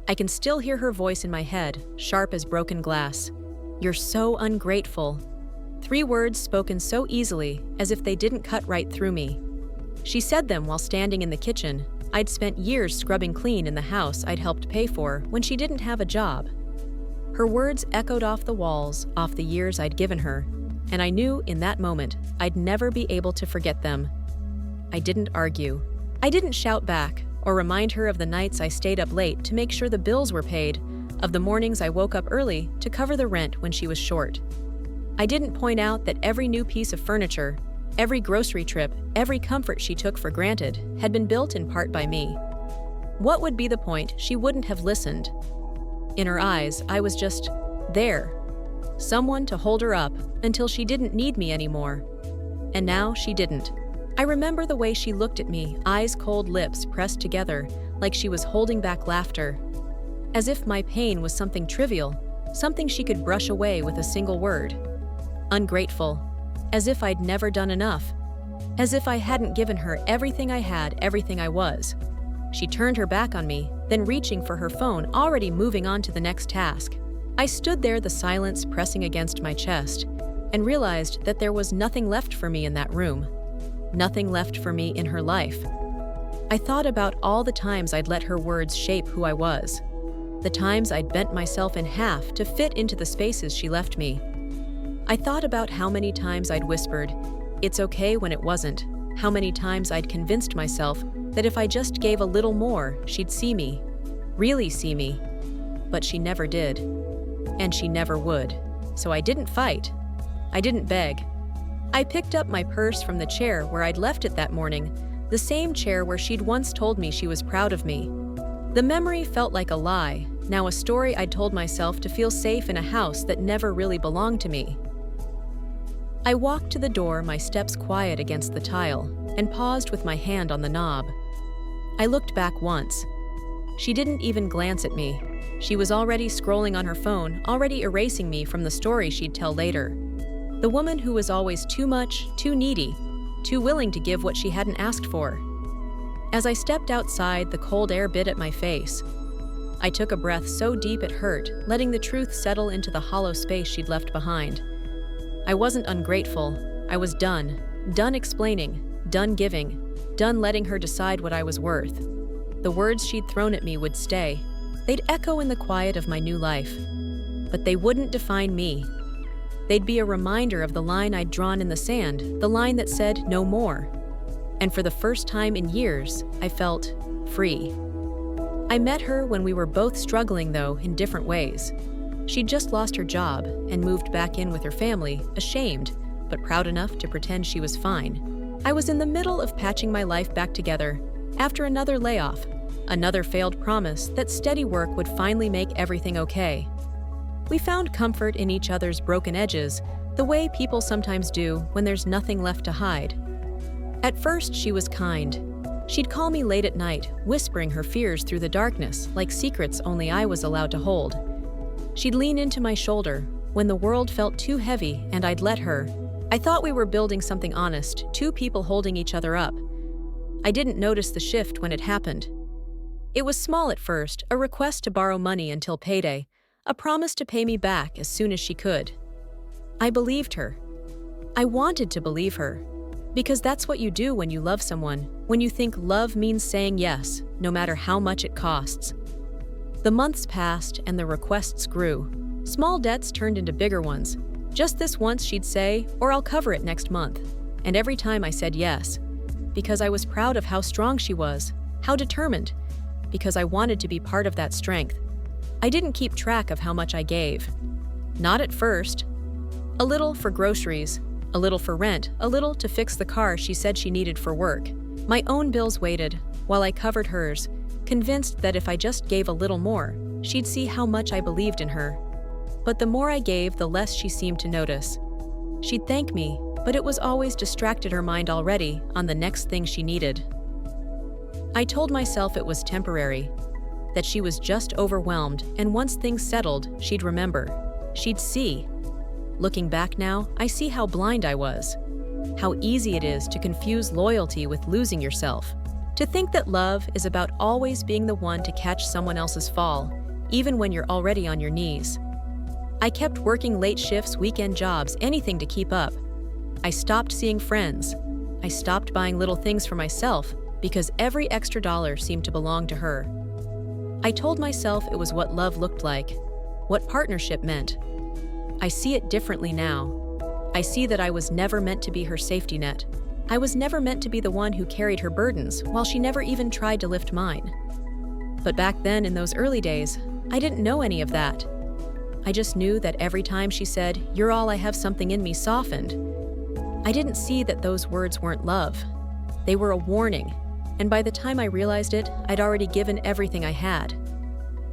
I can still hear her voice in my head, sharp as broken glass. "You're so ungrateful." 3 words spoken so easily, as if they didn't cut right through me. She said them while standing in the kitchen. I'd spent years scrubbing clean in the house I'd helped pay for when she didn't have a job. Her words echoed off the walls, off the years I'd given her, and I knew in that moment I'd never be able to forget them. I didn't argue. I didn't shout back or remind her of the nights I stayed up late to make sure the bills were paid, of the mornings I woke up early to cover the rent when she was short. I didn't point out that every new piece of furniture, every grocery trip, every comfort she took for granted had been built in part by me. What would be the point? She wouldn't have listened. In her eyes, I was just there. Someone to hold her up until she didn't need me anymore. And now she didn't. I remember the way she looked at me, eyes cold, lips pressed together, like she was holding back laughter. As if my pain was something trivial, something she could brush away with a single word. Ungrateful. As if I'd never done enough. As if I hadn't given her everything I had, everything I was. She turned her back on me, then reaching for her phone, already moving on to the next task. I stood there, the silence pressing against my chest, and realized that there was nothing left for me in that room. Nothing left for me in her life. I thought about all the times I'd let her words shape who I was. The times I'd bent myself in half to fit into the spaces she left me. I thought about how many times I'd whispered, "It's okay," when it wasn't. How many times I'd convinced myself that if I just gave a little more, she'd see me. Really see me. But she never did. And she never would. So I didn't fight. I didn't beg. I picked up my purse from the chair where I'd left it that morning, the same chair where she'd once told me she was proud of me. The memory felt like a lie, now a story I'd told myself to feel safe in a house that never really belonged to me. I walked to the door, my steps quiet against the tile, and paused with my hand on the knob. I looked back once. She didn't even glance at me. She was already scrolling on her phone, already erasing me from the story she'd tell later. The woman who was always too much, too needy, too willing to give what she hadn't asked for. As I stepped outside, the cold air bit at my face. I took a breath so deep it hurt, letting the truth settle into the hollow space she'd left behind. I wasn't ungrateful. I was done. Done explaining. Done giving. Done letting her decide what I was worth. The words she'd thrown at me would stay. They'd echo in the quiet of my new life. But they wouldn't define me. They'd be a reminder of the line I'd drawn in the sand, the line that said no more. And for the first time in years, I felt free. I met her when we were both struggling, though, in different ways. She'd just lost her job and moved back in with her family, ashamed, but proud enough to pretend she was fine. I was in the middle of patching my life back together after another layoff, another failed promise that steady work would finally make everything okay. We found comfort in each other's broken edges, the way people sometimes do when there's nothing left to hide. At first, she was kind. She'd call me late at night, whispering her fears through the darkness, like secrets only I was allowed to hold. She'd lean into my shoulder when the world felt too heavy, and I'd let her. I thought we were building something honest, 2 people holding each other up. I didn't notice the shift when it happened. It was small at first, a request to borrow money until payday, a promise to pay me back as soon as she could. I believed her. I wanted to believe her. Because that's what you do when you love someone, when you think love means saying yes, no matter how much it costs. The months passed and the requests grew. Small debts turned into bigger ones. Just this once, she'd say, "Or I'll cover it next month." And every time I said yes. Because I was proud of how strong she was, how determined. Because I wanted to be part of that strength. I didn't keep track of how much I gave. Not at first. A little for groceries, a little for rent, a little to fix the car she said she needed for work. My own bills waited, while I covered hers, convinced that if I just gave a little more, she'd see how much I believed in her. But the more I gave, the less she seemed to notice. She'd thank me, but it was always distracted her mind already on the next thing she needed. I told myself it was temporary, that she was just overwhelmed, and once things settled, she'd remember. She'd see. Looking back now, I see how blind I was. How easy it is to confuse loyalty with losing yourself, To think that love is about always being the one to catch someone else's fall, even when you're already on your knees. I kept working late shifts, weekend jobs, anything to keep up. I stopped seeing friends. I stopped buying little things for myself because every extra dollar seemed to belong to her. I told myself it was what love looked like, what partnership meant. I see it differently now. I see that I was never meant to be her safety net. I was never meant to be the one who carried her burdens while she never even tried to lift mine. But back then, in those early days, I didn't know any of that. I just knew that every time she said, "You're all I have," something in me softened. I didn't see that those words weren't love. They were a warning, and by the time I realized it, I'd already given everything I had.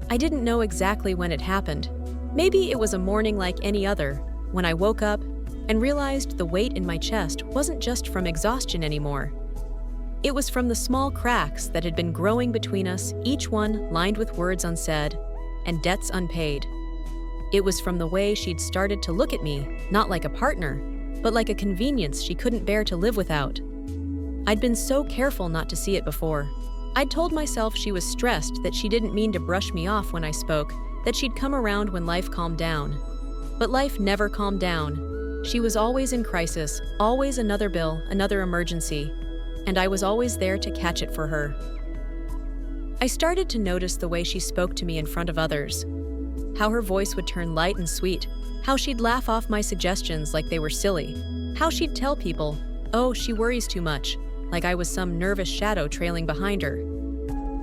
I didn't know exactly when it happened. Maybe it was a morning like any other, when I woke up and realized the weight in my chest wasn't just from exhaustion anymore. It was from the small cracks that had been growing between us, each one lined with words unsaid and debts unpaid. It was from the way she'd started to look at me, not like a partner, but like a convenience she couldn't bear to live without. I'd been so careful not to see it before. I'd told myself she was stressed, that she didn't mean to brush me off when I spoke, that she'd come around when life calmed down. But life never calmed down. She was always in crisis, always another bill, another emergency, and I was always there to catch it for her. I started to notice the way she spoke to me in front of others. How her voice would turn light and sweet, how she'd laugh off my suggestions like they were silly, how she'd tell people, "Oh, she worries too much," like I was some nervous shadow trailing behind her.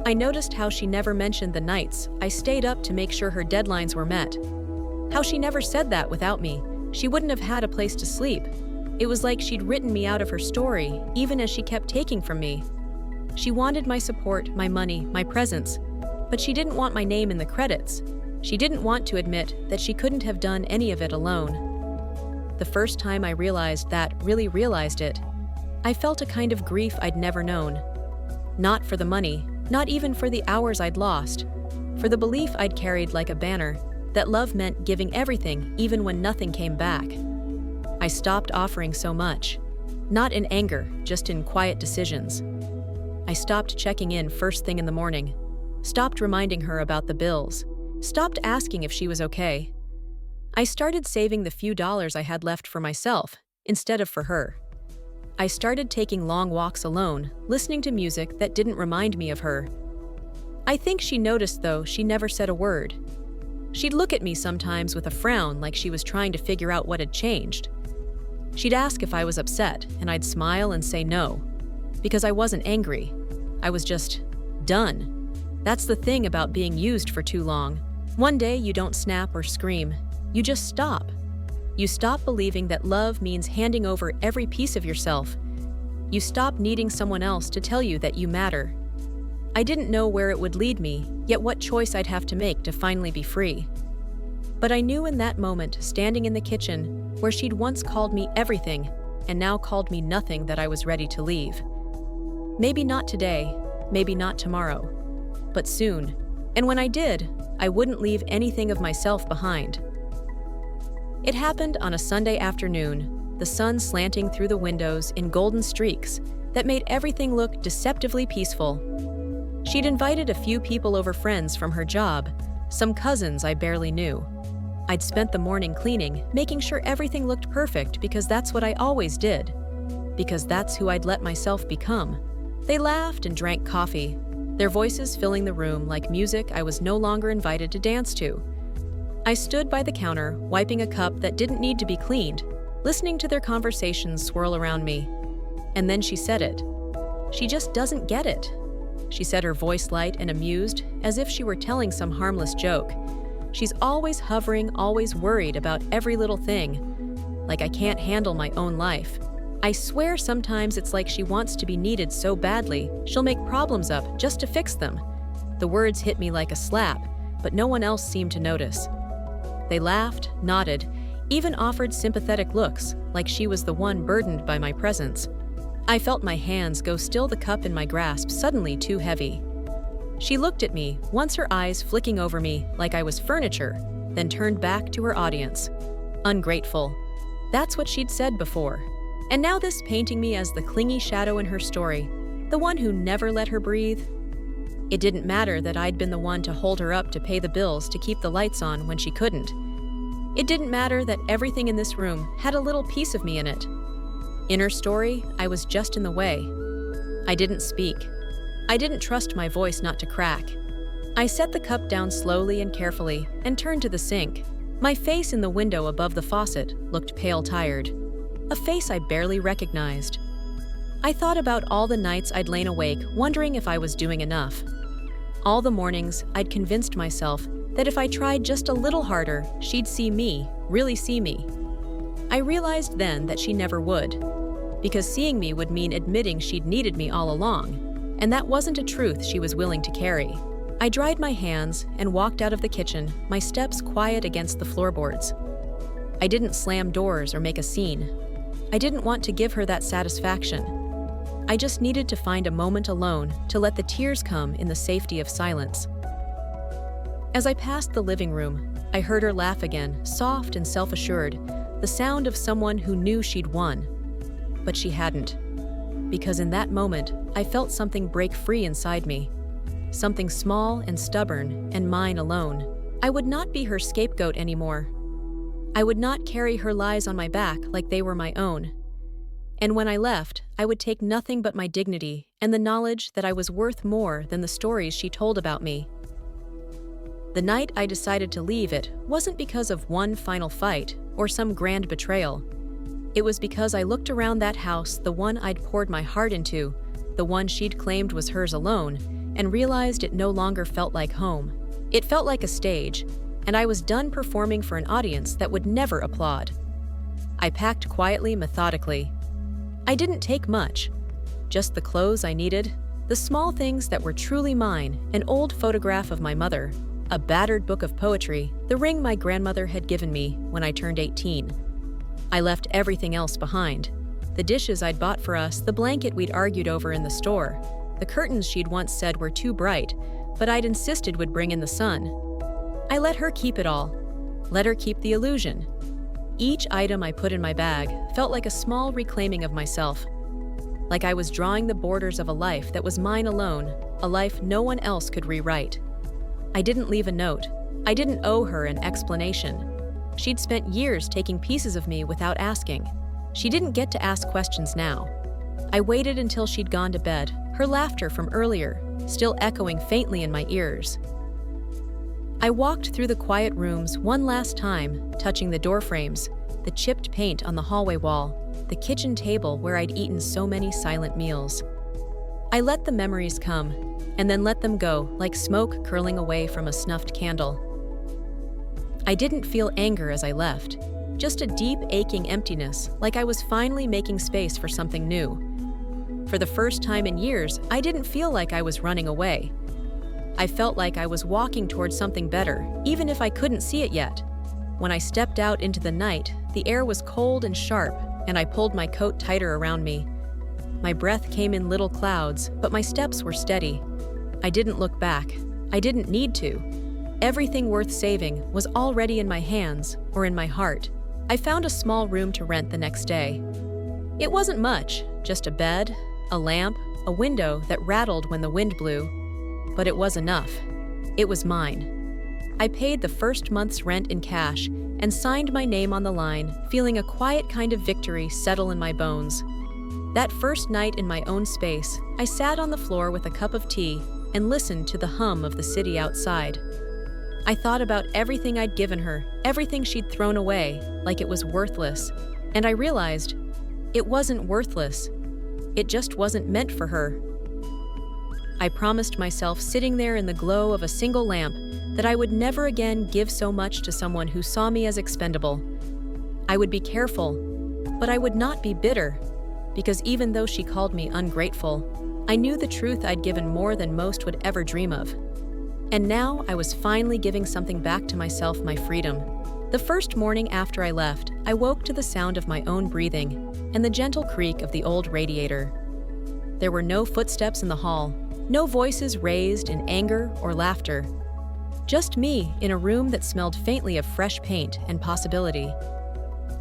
I noticed how she never mentioned the nights I stayed up to make sure her deadlines were met. How she never said that without me. She wouldn't have had a place to sleep. It was like she'd written me out of her story, even as she kept taking from me. She wanted my support, my money, my presence, but she didn't want my name in the credits. She didn't want to admit that she couldn't have done any of it alone. The first time I really realized it, I felt a kind of grief I'd never known. Not for the money, not even for the hours I'd lost, for the belief I'd carried like a banner that love meant giving everything even when nothing came back. I stopped offering so much, not in anger, just in quiet decisions. I stopped checking in first thing in the morning, stopped reminding her about the bills, stopped asking if she was okay. I started saving the few dollars I had left for myself instead of for her. I started taking long walks alone, listening to music that didn't remind me of her. I think she noticed, though she never said a word. She'd look at me sometimes with a frown, like she was trying to figure out what had changed. She'd ask if I was upset, and I'd smile and say no, because I wasn't angry. I was just done. That's the thing about being used for too long. One day you don't snap or scream. You just stop. You stop believing that love means handing over every piece of yourself. You stop needing someone else to tell you that you matter. I didn't know where it would lead me, yet what choice I'd have to make to finally be free. But I knew in that moment, standing in the kitchen, where she'd once called me everything, and now called me nothing, that I was ready to leave. Maybe not today, maybe not tomorrow, but soon. And when I did, I wouldn't leave anything of myself behind. It happened on a Sunday afternoon, the sun slanting through the windows in golden streaks that made everything look deceptively peaceful. She'd invited a few people over, friends from her job, some cousins I barely knew. I'd spent the morning cleaning, making sure everything looked perfect, because that's what I always did. Because that's who I'd let myself become. They laughed and drank coffee, their voices filling the room like music I was no longer invited to dance to. I stood by the counter, wiping a cup that didn't need to be cleaned, listening to their conversations swirl around me. And then she said it. "She just doesn't get it." She said, her voice light and amused, as if she were telling some harmless joke. "She's always hovering, always worried about every little thing. Like I can't handle my own life. I swear sometimes it's like she wants to be needed so badly, she'll make problems up just to fix them." The words hit me like a slap, but no one else seemed to notice. They laughed, nodded, even offered sympathetic looks, like she was the one burdened by my presence. I felt my hands go still, the cup in my grasp suddenly too heavy. She looked at me, once her eyes flicking over me like I was furniture, then turned back to her audience. Ungrateful. That's what she'd said before. And now this painting me as the clingy shadow in her story, the one who never let her breathe. It didn't matter that I'd been the one to hold her up to pay the bills to keep the lights on when she couldn't. It didn't matter that everything in this room had a little piece of me in it. In her story, I was just in the way. I didn't speak. I didn't trust my voice not to crack. I set the cup down slowly and carefully and turned to the sink. My face in the window above the faucet looked pale tired, a face I barely recognized. I thought about all the nights I'd lain awake wondering if I was doing enough. All the mornings I'd convinced myself that if I tried just a little harder, she'd see me, really see me. I realized then that she never would, because seeing me would mean admitting she'd needed me all along, and that wasn't a truth she was willing to carry. I dried my hands and walked out of the kitchen, my steps quiet against the floorboards. I didn't slam doors or make a scene. I didn't want to give her that satisfaction. I just needed to find a moment alone to let the tears come in the safety of silence. As I passed the living room, I heard her laugh again, soft and self-assured, the sound of someone who knew she'd won. But she hadn't. Because in that moment, I felt something break free inside me. Something small and stubborn and mine alone. I would not be her scapegoat anymore. I would not carry her lies on my back like they were my own. And when I left, I would take nothing but my dignity and the knowledge that I was worth more than the stories she told about me. The night I decided to leave it wasn't because of one final fight or some grand betrayal. It was because I looked around that house, the one I'd poured my heart into, the one she'd claimed was hers alone, and realized it no longer felt like home. It felt like a stage, and I was done performing for an audience that would never applaud. I packed quietly, methodically. I didn't take much, just the clothes I needed, the small things that were truly mine, an old photograph of my mother, a battered book of poetry, the ring my grandmother had given me when I turned 18. I left everything else behind. The dishes I'd bought for us, the blanket we'd argued over in the store, the curtains she'd once said were too bright, but I'd insisted would bring in the sun. I let her keep it all. Let her keep the illusion. Each item I put in my bag felt like a small reclaiming of myself. Like I was drawing the borders of a life that was mine alone, a life no one else could rewrite. I didn't leave a note. I didn't owe her an explanation. She'd spent years taking pieces of me without asking. She didn't get to ask questions now. I waited until she'd gone to bed, her laughter from earlier still echoing faintly in my ears. I walked through the quiet rooms one last time, touching the door frames, the chipped paint on the hallway wall, the kitchen table where I'd eaten so many silent meals. I let the memories come, and then let them go like smoke curling away from a snuffed candle. I didn't feel anger as I left, just a deep, aching emptiness, like I was finally making space for something new. For the first time in years, I didn't feel like I was running away. I felt like I was walking towards something better, even if I couldn't see it yet. When I stepped out into the night, the air was cold and sharp, and I pulled my coat tighter around me. My breath came in little clouds, but my steps were steady. I didn't look back. I didn't need to. Everything worth saving was already in my hands or in my heart. I found a small room to rent the next day. It wasn't much, just a bed, a lamp, a window that rattled when the wind blew. But it was enough. It was mine. I paid the first month's rent in cash and signed my name on the line, feeling a quiet kind of victory settle in my bones. That first night in my own space, I sat on the floor with a cup of tea and listened to the hum of the city outside. I thought about everything I'd given her, everything she'd thrown away, like it was worthless. And I realized it wasn't worthless. It just wasn't meant for her. I promised myself sitting there in the glow of a single lamp that I would never again give so much to someone who saw me as expendable. I would be careful, but I would not be bitter, because even though she called me ungrateful, I knew the truth I'd given more than most would ever dream of. And now I was finally giving something back to myself, my freedom. The first morning after I left, I woke to the sound of my own breathing and the gentle creak of the old radiator. There were no footsteps in the hall, no voices raised in anger or laughter. Just me in a room that smelled faintly of fresh paint and possibility.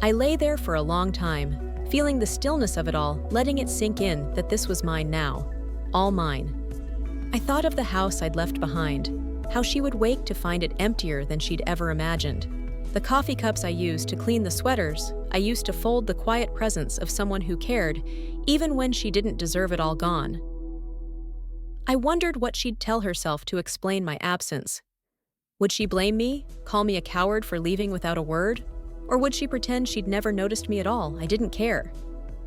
I lay there for a long time, feeling the stillness of it all, letting it sink in that this was mine now. all mine. I thought of the house I'd left behind, how she would wake to find it emptier than she'd ever imagined. The coffee cups I used to clean the sweaters, I used to fold the quiet presence of someone who cared, even when she didn't deserve it all gone. I wondered what she'd tell herself to explain my absence. Would she blame me, call me a coward for leaving without a word? Or would she pretend she'd never noticed me at all, I didn't care?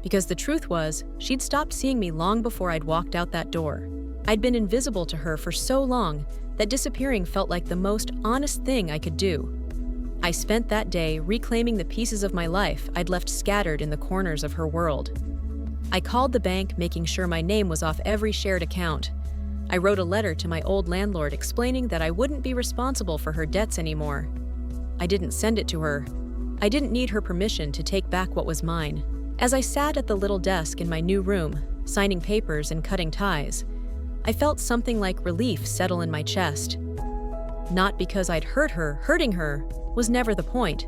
Because the truth was, she'd stopped seeing me long before I'd walked out that door. I'd been invisible to her for so long that disappearing felt like the most honest thing I could do. I spent that day reclaiming the pieces of my life I'd left scattered in the corners of her world. I called the bank, making sure my name was off every shared account. I wrote a letter to my old landlord explaining that I wouldn't be responsible for her debts anymore. I didn't send it to her. I didn't need her permission to take back what was mine. As I sat at the little desk in my new room, signing papers and cutting ties, I felt something like relief settle in my chest. Not because I'd hurt her, hurting her was never the point,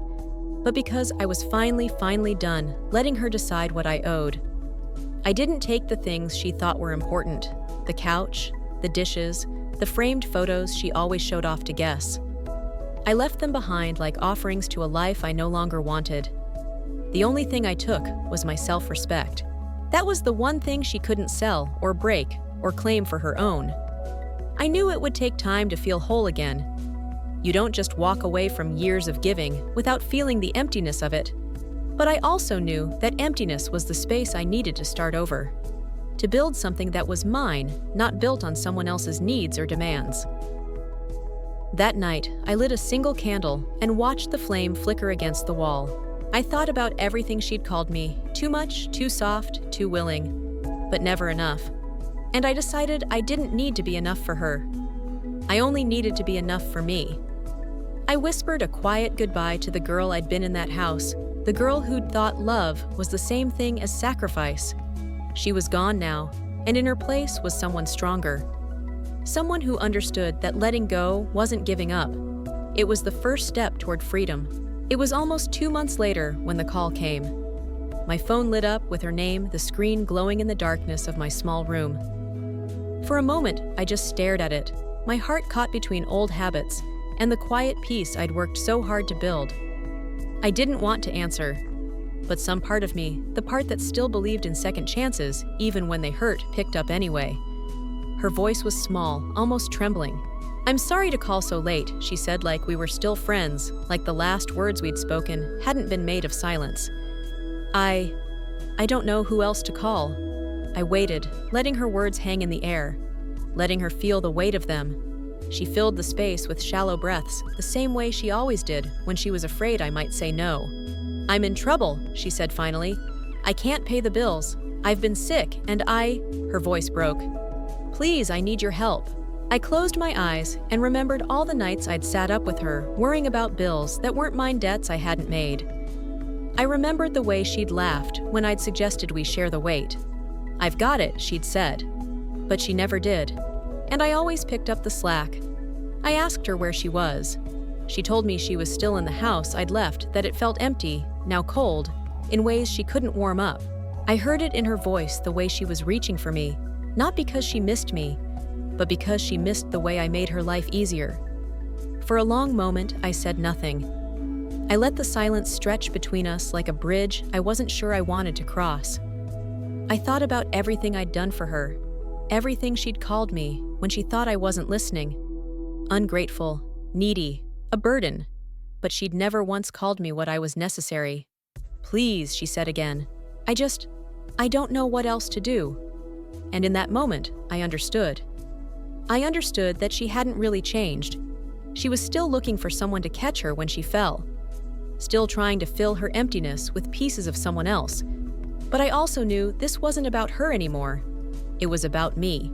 but because I was finally done letting her decide what I owed. I didn't take the things she thought were important, the couch, the dishes, the framed photos she always showed off to guests. I left them behind like offerings to a life I no longer wanted. The only thing I took was my self-respect. That was the one thing she couldn't sell or break or claim for her own. I knew it would take time to feel whole again. You don't just walk away from years of giving without feeling the emptiness of it. But I also knew that emptiness was the space I needed to start over. To build something that was mine, not built on someone else's needs or demands. That night, I lit a single candle and watched the flame flicker against the wall. I thought about everything she'd called me, too much, too soft, too willing, but never enough. And I decided I didn't need to be enough for her. I only needed to be enough for me. I whispered a quiet goodbye to the girl I'd been in that house, the girl who'd thought love was the same thing as sacrifice. She was gone now, and in her place was someone stronger. Someone who understood that letting go wasn't giving up. It was the first step toward freedom. It was almost 2 months later when the call came. My phone lit up with her name, the screen glowing in the darkness of my small room. For a moment, I just stared at it, my heart caught between old habits and the quiet peace I'd worked so hard to build. I didn't want to answer, but some part of me, the part that still believed in second chances, even when they hurt, picked up anyway. Her voice was small, almost trembling. "I'm sorry to call so late," she said, like we were still friends, like the last words we'd spoken hadn't been made of silence. I don't know who else to call." I waited, letting her words hang in the air, letting her feel the weight of them. She filled the space with shallow breaths, the same way she always did when she was afraid I might say no. "I'm in trouble," she said finally. "I can't pay the bills. I've been sick, and Her voice broke. "Please, I need your help." I closed my eyes and remembered all the nights I'd sat up with her, worrying about bills that weren't mine, debts I hadn't made. I remembered the way she'd laughed when I'd suggested we share the weight. "I've got it," she'd said. But she never did. And I always picked up the slack. I asked her where she was. She told me she was still in the house I'd left, that it felt empty, now cold, in ways she couldn't warm up. I heard it in her voice, the way she was reaching for me, not because she missed me, but because she missed the way I made her life easier. For a long moment, I said nothing. I let the silence stretch between us like a bridge I wasn't sure I wanted to cross. I thought about everything I'd done for her, everything she'd called me when she thought I wasn't listening. Ungrateful, needy, a burden, but she'd never once called me what I was necessary. "Please," she said again. I don't know what else to do." And in that moment, I understood. I understood that she hadn't really changed. She was still looking for someone to catch her when she fell, still trying to fill her emptiness with pieces of someone else. But I also knew this wasn't about her anymore. It was about me.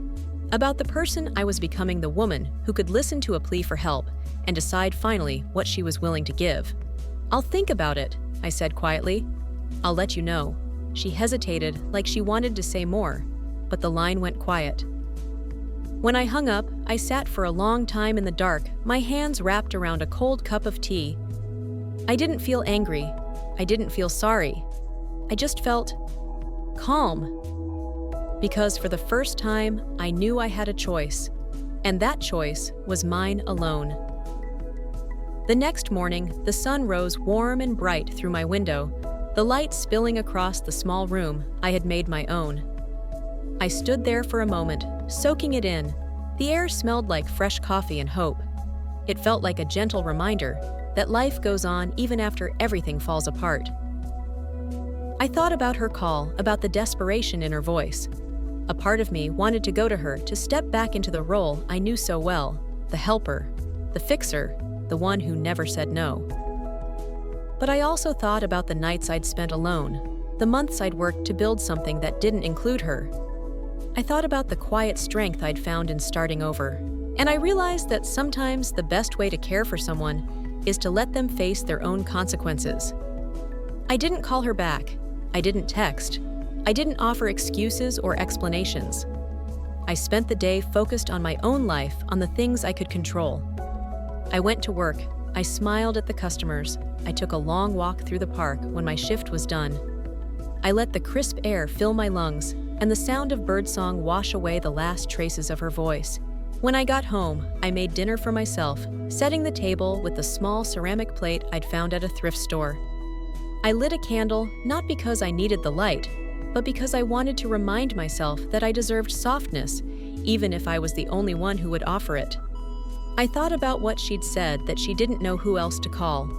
About the person I was becoming, the woman who could listen to a plea for help and decide finally what she was willing to give. "I'll think about it," I said quietly. "I'll let you know." She hesitated, like she wanted to say more, but the line went quiet. When I hung up, I sat for a long time in the dark, my hands wrapped around a cold cup of tea. I didn't feel angry. I didn't feel sorry. I just felt calm. because for the first time, I knew I had a choice, and that choice was mine alone. The next morning, the sun rose warm and bright through my window, the light spilling across the small room I had made my own. I stood there for a moment, soaking it in. The air smelled like fresh coffee and hope. It felt like a gentle reminder that life goes on even after everything falls apart. I thought about her call, about the desperation in her voice. A part of me wanted to go to her, to step back into the role I knew so well, the helper, the fixer, the one who never said no. But I also thought about the nights I'd spent alone, the months I'd worked to build something that didn't include her. I thought about the quiet strength I'd found in starting over, and I realized that sometimes the best way to care for someone is to let them face their own consequences. I didn't call her back. I didn't text. I didn't offer excuses or explanations. I spent the day focused on my own life, on the things I could control. I went to work. I smiled at the customers. I took a long walk through the park when my shift was done. I let the crisp air fill my lungs and the sound of birdsong wash away the last traces of her voice. When I got home, I made dinner for myself, setting the table with the small ceramic plate I'd found at a thrift store. I lit a candle not because I needed the light, but because I wanted to remind myself that I deserved softness, even if I was the only one who would offer it. I thought about what she'd said, that she didn't know who else to call,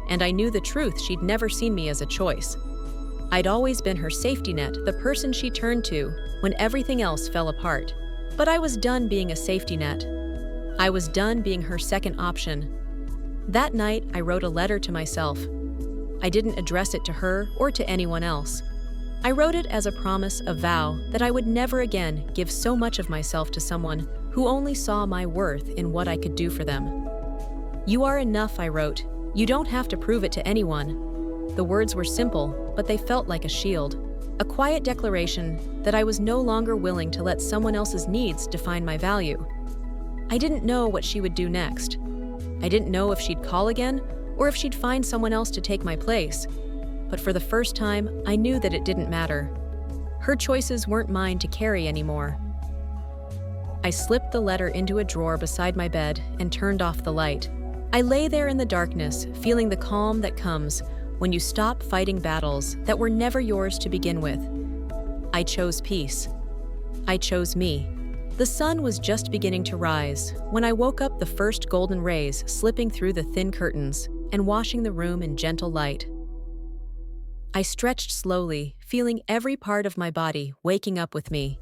and I knew the truth: she'd never seen me as a choice. I'd always been her safety net, the person she turned to when everything else fell apart. But I was done being a safety net. I was done being her second option. That night, I wrote a letter to myself. I didn't address it to her or to anyone else. I wrote it as a promise, a vow, that I would never again give so much of myself to someone who only saw my worth in what I could do for them. "You are enough," I wrote. "You don't have to prove it to anyone." The words were simple, but they felt like a shield, a quiet declaration that I was no longer willing to let someone else's needs define my value. I didn't know what she would do next. I didn't know if she'd call again or if she'd find someone else to take my place. But for the first time, I knew that it didn't matter. Her choices weren't mine to carry anymore. I slipped the letter into a drawer beside my bed and turned off the light. I lay there in the darkness, feeling the calm that comes when you stop fighting battles that were never yours to begin with. I chose peace. I chose me. The sun was just beginning to rise when I woke up, the first golden rays slipping through the thin curtains and washing the room in gentle light. I stretched slowly, feeling every part of my body waking up with me.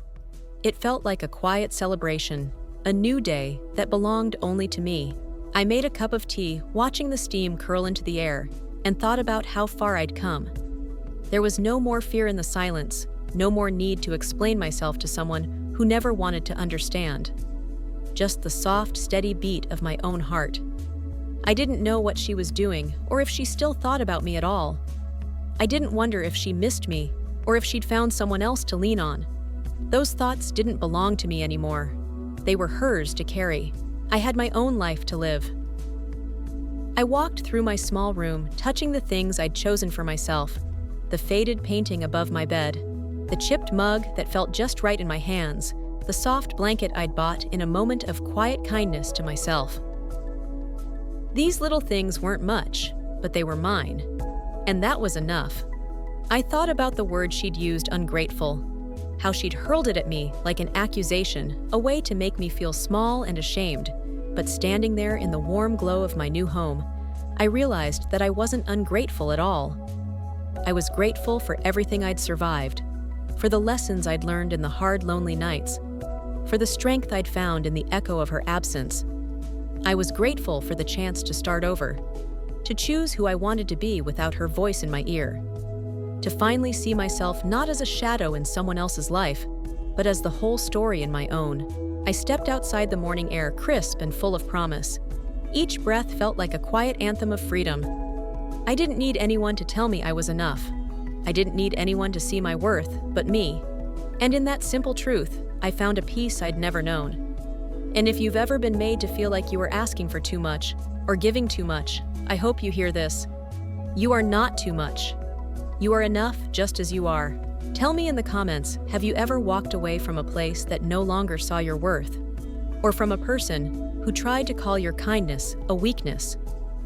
It felt like a quiet celebration, a new day that belonged only to me. I made a cup of tea, watching the steam curl into the air, and thought about how far I'd come. There was no more fear in the silence, no more need to explain myself to someone who never wanted to understand. Just the soft, steady beat of my own heart. I didn't know what she was doing, or if she still thought about me at all. I didn't wonder if she missed me, or if she'd found someone else to lean on. Those thoughts didn't belong to me anymore. They were hers to carry. I had my own life to live. I walked through my small room, touching the things I'd chosen for myself. The faded painting above my bed, the chipped mug that felt just right in my hands, the soft blanket I'd bought in a moment of quiet kindness to myself. These little things weren't much, but they were mine. And that was enough. I thought about the word she'd used, ungrateful, how she'd hurled it at me like an accusation, a way to make me feel small and ashamed. But standing there in the warm glow of my new home, I realized that I wasn't ungrateful at all. I was grateful for everything I'd survived, for the lessons I'd learned in the hard, lonely nights, for the strength I'd found in the echo of her absence. I was grateful for the chance to start over, to choose who I wanted to be without her voice in my ear, to finally see myself not as a shadow in someone else's life, but as the whole story in my own. I stepped outside, the morning air crisp and full of promise. Each breath felt like a quiet anthem of freedom. I didn't need anyone to tell me I was enough. I didn't need anyone to see my worth, but me. And in that simple truth, I found a peace I'd never known. And if you've ever been made to feel like you were asking for too much or giving too much, I hope you hear this. You are not too much. You are enough just as you are. Tell me in the comments, have you ever walked away from a place that no longer saw your worth? Or from a person who tried to call your kindness a weakness?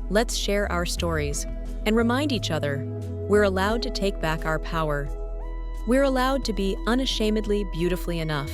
Let's share our stories and remind each other we're allowed to take back our power. We're allowed to be unashamedly beautifully enough.